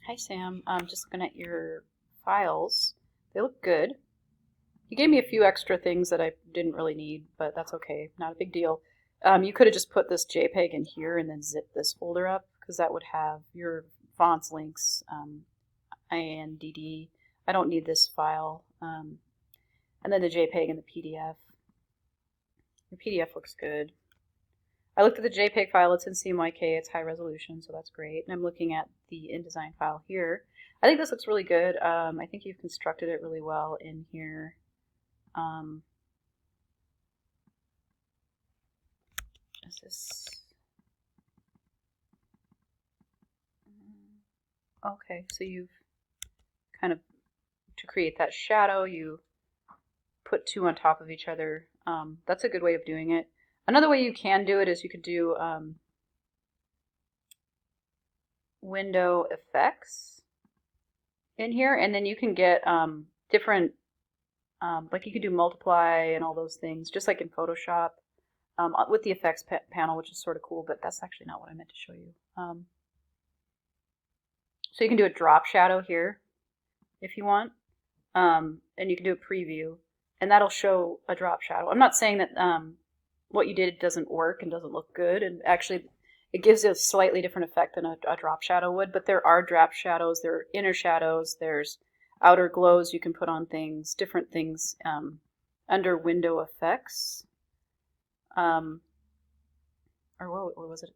Hi, Sam. I'm just looking at your files. They look good. You gave me a few extra things that I didn't really need, but that's okay. Not a big deal. You could have just put this JPEG in here and then zip this folder up because that would have your fonts, links, INDD. I don't need this file. And then the JPEG and the PDF. Your PDF looks good. I looked at the JPEG file. It's in CMYK. It's high resolution, so that's great. And I'm looking at the InDesign file here. I think this looks really good. I think you've constructed it really well in here. Is this... Okay, so you've kind of, to create that shadow, you put two on top of each other. That's a good way of doing it. Another way you can do it is you could do window effects in here, and then you can get different, like you could do multiply and all those things, just like in Photoshop, with the effects panel, which is sort of cool, but that's actually not what I meant to show you. So you can do a drop shadow here if you want, and you can do a preview, and that'll show a drop shadow. I'm not saying that what you did doesn't work and doesn't look good, and actually it gives a slightly different effect than a drop shadow would, but there are drop shadows, there are inner shadows, there's outer glows you can put on things, different things under window effects. Or what was it?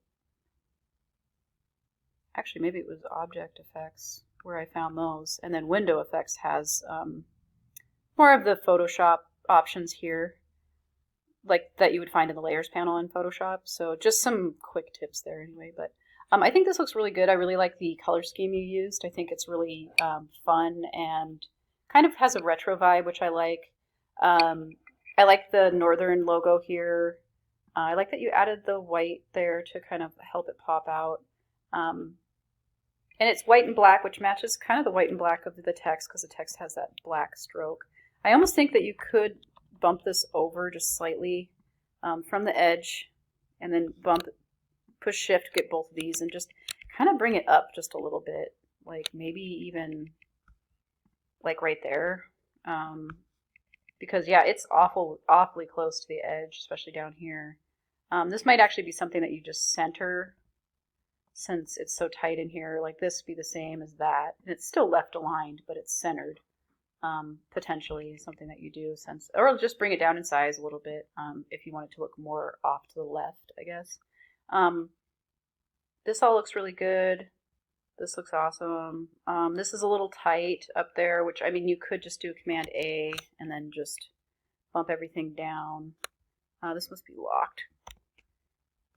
Actually, maybe it was object effects where I found those, and then window effects has more of the Photoshop options here, like that you would find in the layers panel in Photoshop. So just some quick tips there anyway. But I think this looks really good. I really like the color scheme you used. I think it's really fun and kind of has a retro vibe, which I like. I like the Northern logo here. I like that you added the white there to kind of help it pop out. And it's white and black, which matches kind of the white and black of the text because the text has that black stroke. I almost think that you could bump this over just slightly from the edge and then push shift, get both of these and just kind of bring it up just a little bit, like maybe even like right there. Because yeah, it's awfully close to the edge, especially down here. This might actually be something that you just center since it's so tight in here. Like this would be the same as that. And it's still left aligned, but it's centered. Potentially something that you do or just bring it down in size a little bit if you want it to look more off to the left, I guess. This all looks really good. This looks awesome. This is a little tight up there, which I mean you could just do Command A and then just bump everything down. This must be locked.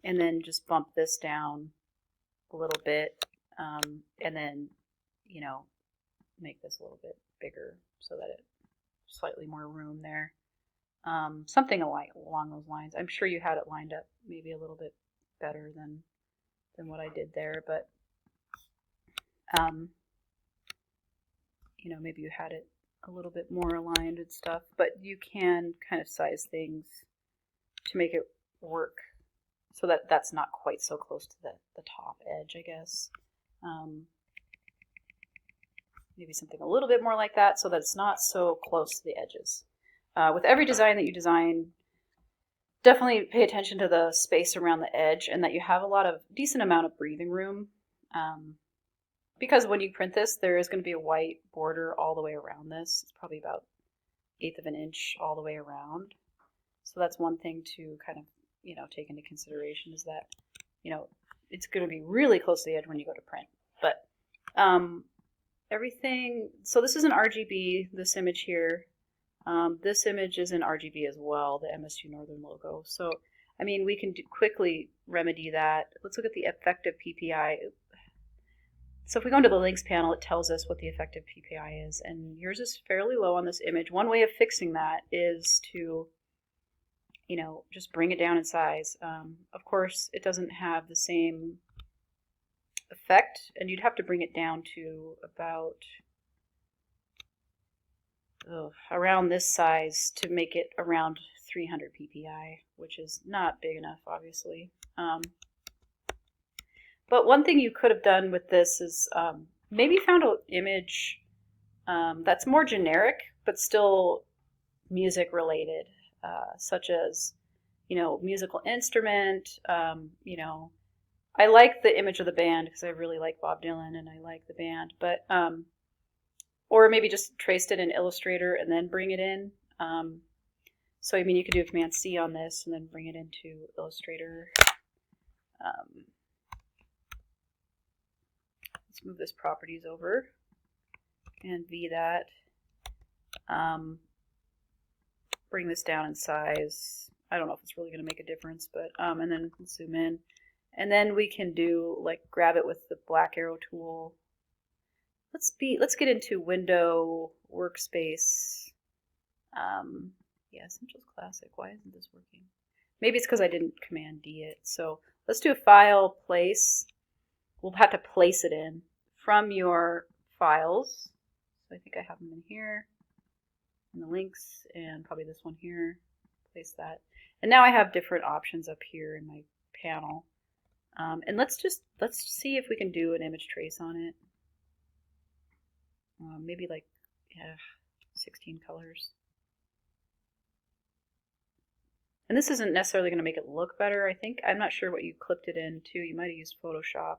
And then just bump this down a little bit, and then, you know, make this a little bit bigger so that it slightly more room there. Something along those lines. I'm sure you had it lined up maybe a little bit better than what I did there, but you know, maybe you had it a little bit more aligned and stuff, but you can kind of size things to make it work so that that's not quite so close to the top edge, I guess. Maybe something a little bit more like that so that it's not so close to the edges. With every design that you design, definitely pay attention to the space around the edge and that you have a decent amount of breathing room. Because when you print this, there is going to be a white border all the way around this. It's probably about 1/8 of an inch all the way around. So that's one thing to kind of, you know, take into consideration is that, you know, it's going to be really close to the edge when you go to print. But everything, so this is an RGB, this image here. This image is in RGB as well, the MSU Northern logo. So, I mean, we can quickly remedy that. Let's look at the effective PPI. So if we go into the links panel, it tells us what the effective PPI is, and yours is fairly low on this image. One way of fixing that is to, you know, just bring it down in size. Of course, it doesn't have the same effect, and you'd have to bring it down to about around this size to make it around 300 ppi, which is not big enough, obviously. But one thing you could have done with this is maybe found an image that's more generic, but still music related, such as, musical instrument. I like the image of the band because I really like Bob Dylan and I like the band, but or maybe just traced it in Illustrator and then bring it in. So I mean, you could do a Command C on this and then bring it into Illustrator. Let's move this properties over and V that. Bring this down in size. I don't know if it's really going to make a difference, but and then zoom in. And then we can do like grab it with the black arrow tool. Let's get into Window Workspace. Yeah, Essentials Classic. Why isn't this working? Maybe it's because I didn't Command D it. So let's do a file place. We'll have to place it in from your files. So I think I have them in here, in the links, and probably this one here. Place that. And now I have different options up here in my panel. And let's see if we can do an image trace on it. Maybe like 16 colors. And this isn't necessarily going to make it look better, I think. I'm not sure what you clipped it into. You might have used Photoshop.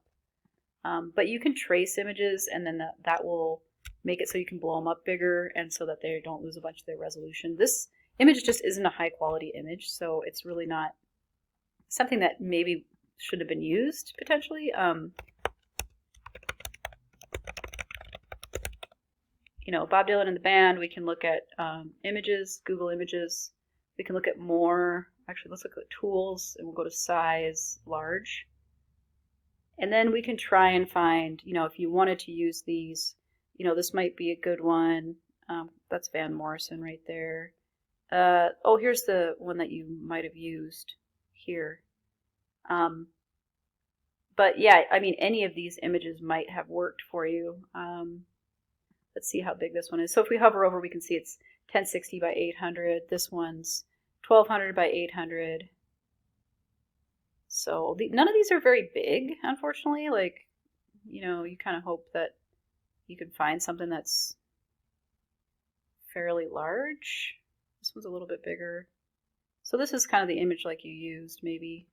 But you can trace images, and then that will make it so you can blow them up bigger and so that they don't lose a bunch of their resolution. This image just isn't a high quality image, so it's really not something that maybe should have been used potentially. Bob Dylan and the band, we can look at images, Google Images. We can look at more. Actually, let's look at tools, and we'll go to size, large. And then we can try and find, if you wanted to use these, this might be a good one. That's Van Morrison right there. Oh, here's the one that you might have used here. But yeah, I mean, any of these images might have worked for you. Let's see how big this one is. So if we hover over, we can see it's 1060 by 800. This one's 1200 by 800. So none of these are very big, unfortunately. Like, you kind of hope that you can find something that's fairly large. This one's a little bit bigger. So this is kind of the image like you used, maybe.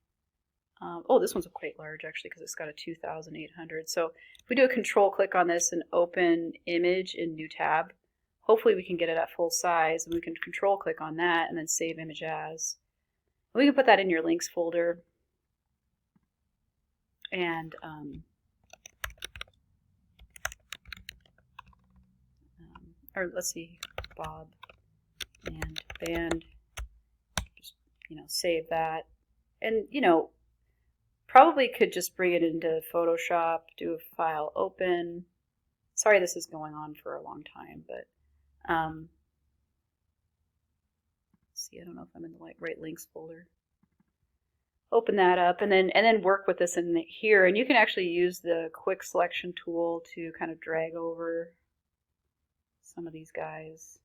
Oh, this one's quite large, actually, because it's got a 2800. So if we do a control click on this and open image in new tab, hopefully we can get it at full size, and we can control click on that and then save image as. We can put that in your links folder. And or let's see, Bob and band, just, save that. And, probably could just bring it into Photoshop, do a file open. Sorry this is going on for a long time, but let's see, I don't know if I'm in the right links folder. Open that up and then work with this in here, and you can actually use the quick selection tool to kind of drag over some of these guys.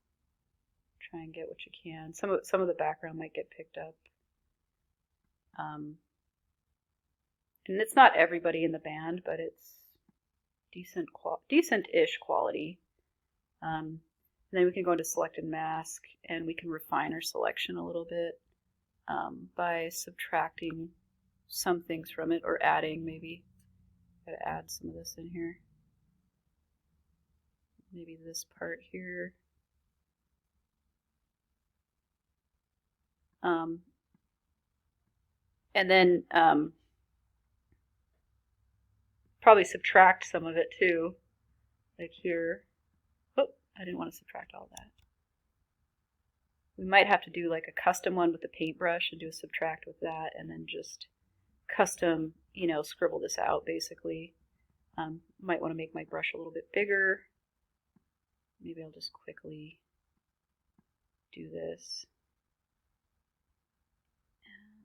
Try and get what you can. Some of the background might get picked up. And it's not everybody in the band, but it's decent-ish quality. And then we can go into select and mask, and we can refine our selection a little bit by subtracting some things from it, or adding maybe. Gotta add some of this in here. Maybe this part here. And then probably subtract some of it too, like here. Oh, I didn't want to subtract all that. We might have to do like a custom one with the paintbrush and do a subtract with that, and then just custom, scribble this out basically. Might want to make my brush a little bit bigger. Maybe I'll just quickly do this.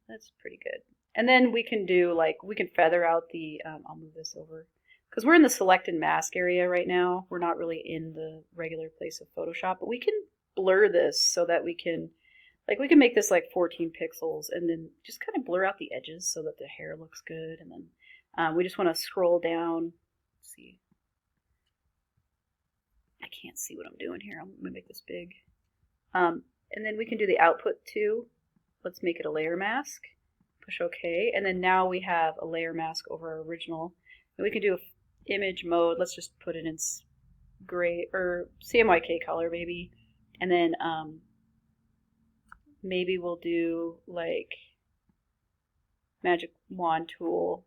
That's pretty good. And then we can do we can feather out the, I'll move this over, because we're in the select and mask area right now. We're not really in the regular place of Photoshop, but we can blur this so that we can, we can make this 14 pixels and then just kind of blur out the edges so that the hair looks good. And then we just want to scroll down. Let's see. can't see what I'm doing here. I'm going to make this big. And then we can do the output too. Let's make it a layer mask. Push OK. And then now we have a layer mask over our original. And we can do image mode. Let's just put it in gray or CMYK color maybe. And then maybe we'll do like magic wand tool.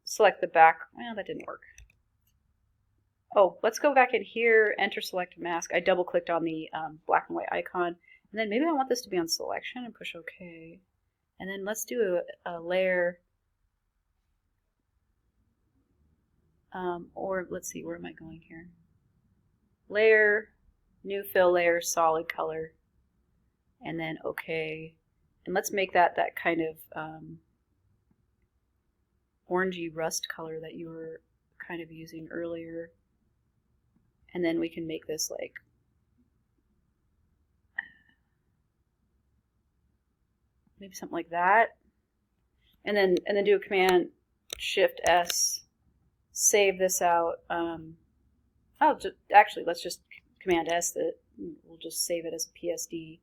Select the back. Well, that didn't work. Oh, let's go back in here, enter select mask. I double clicked on the black and white icon. And then maybe I want this to be on selection and push OK. And then let's do a layer. Or let's see, where am I going here? Layer, new fill layer, solid color. And then OK. And let's make that kind of orangey rust color that you were kind of using earlier. And then we can make this like maybe something like that. And then do a Command Shift S, save this out. Actually, let's just Command S that we'll just save it as a PSD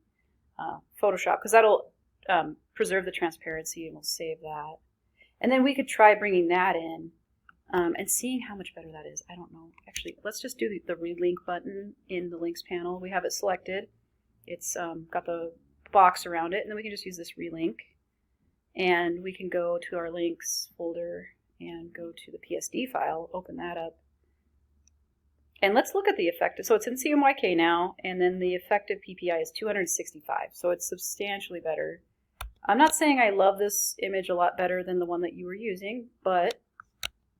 Photoshop, because that'll preserve the transparency, and we'll save that. And then we could try bringing that in and seeing how much better that is. I don't know. Actually, let's just do the relink button in the links panel. We have it selected. It's got the box around it, and then we can just use this relink. And we can go to our links folder and go to the PSD file, open that up. And let's look at the effective. So it's in CMYK now, and then the effective PPI is 265. So it's substantially better. I'm not saying I love this image a lot better than the one that you were using, but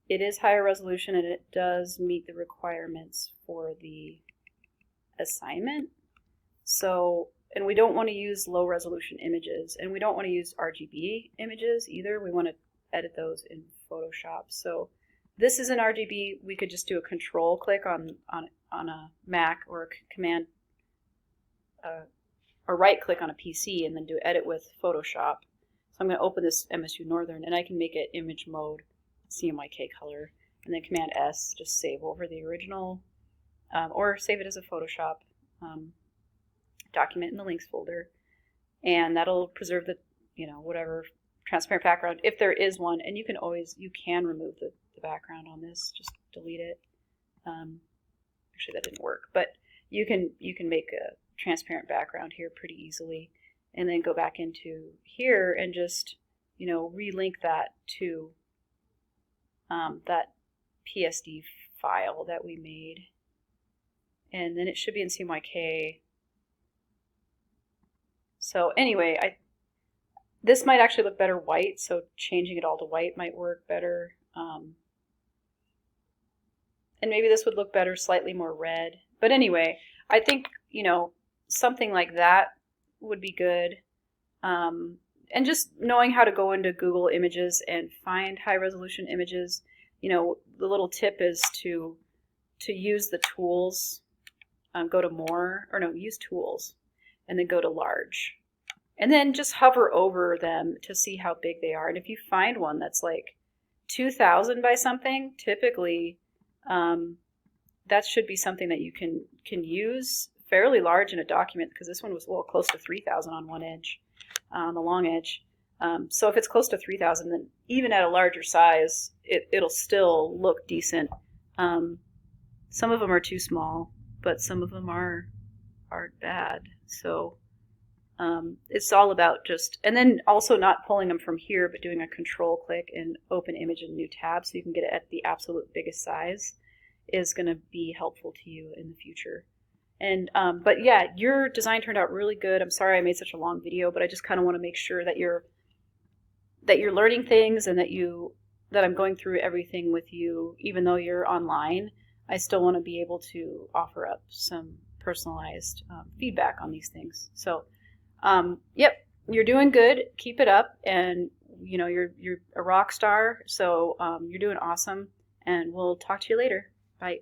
it is higher resolution and it does meet the requirements for the assignment. So, and we don't want to use low resolution images, and we don't want to use RGB images either. We want to edit those in Photoshop. So this is an RGB. We could just do a control click on a Mac or a command or right click on a PC and then do edit with Photoshop. So I'm going to open this MSU Northern and I can make it image mode, CMYK color, and then Command S, just save over the original or save it as a Photoshop document in the links folder, and that'll preserve the whatever transparent background if there is one. And you can remove the background on this, just delete it. Actually that didn't work, but you can make a transparent background here pretty easily, and then go back into here and just relink that to that PSD file that we made, and then it should be in CMYK. So anyway, this might actually look better white, so changing it all to white might work better. And maybe this would look better slightly more red. But anyway, I think, something like that would be good. And just knowing how to go into Google Images and find high resolution images. The little tip is to use the tools, go to more, or no, use tools, and then go to large. And then just hover over them to see how big they are. And if you find one that's like 2,000 by something, typically that should be something that you can use fairly large in a document, because this one was close to 3,000 on one edge, on the long edge. So if it's close to 3,000, then even at a larger size, it'll still look decent. Some of them are too small, but some of them aren't bad. So it's all about and then also not pulling them from here, but doing a control click and open image in a new tab so you can get it at the absolute biggest size is going to be helpful to you in the future. And but yeah, your design turned out really good. I'm sorry I made such a long video, but I just kind of want to make sure that you're learning things, and that I'm going through everything with you. Even though you're online, I still want to be able to offer up some personalized feedback on these things. So yep, you're doing good. Keep it up, and you're a rock star. So you're doing awesome, and we'll talk to you later. Bye.